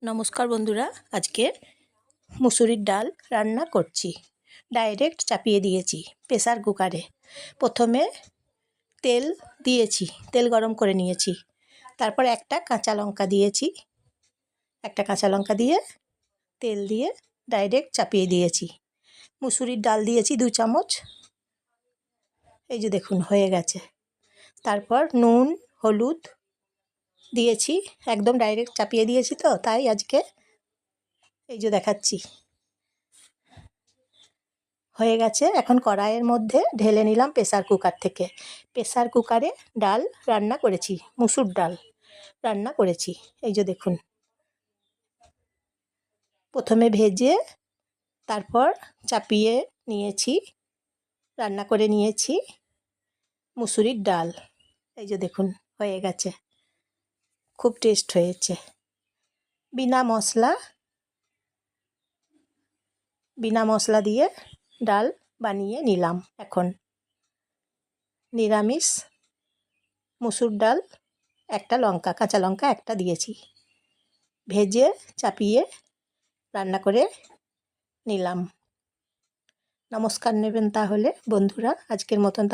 নমস্কার বন্ধুরা, আজকে মুসুরির ডাল রান্না করছি। ডাইরেক্ট চাপিয়ে দিয়েছি প্রেসার কুকারে। প্রথমে তেল দিয়েছি, তেল গরম করে নিয়েছি। তারপর একটা কাঁচা লঙ্কা দিয়েছি, একটা কাঁচা লঙ্কা দিয়ে তেল দিয়ে ডাইরেক্ট চাপিয়ে দিয়েছি। মুসুরির ডাল দিয়েছি 2 চামচ। এই যে দেখুন হয়ে গেছে। তারপর নুন হলুদ দিয়েছি, একদম ডাইরেক্ট চাপিয়ে দিয়েছি তো তাই আজকে এই যে দেখাচ্ছি। হয়ে গেছে। এখন কড়াইয়ের মধ্যে ঢেলে নিলাম প্রেসার কুকার থেকে। প্রেসার কুকারে ডাল রান্না করেছি, মুসুর ডাল রান্না করেছি। এই যে দেখুন, প্রথমে ভেজে তারপর চাপিয়ে নিয়েছি, রান্না করে নিয়েছি মুসুরির ডাল। এই যে দেখুন হয়ে গেছে, খুব টেস্ট হয়েছে। বিনা মশলা দিয়ে ডাল বানিয়ে নিলাম। এখন নিরামিষ মুসুর ডাল, একটা লঙ্কা কাঁচা লঙ্কা একটা দিয়েছি, ভেজে চাপিয়ে রান্না করে নিলাম। নমস্কার নেবেন তাহলে বন্ধুরা, আজকের মতন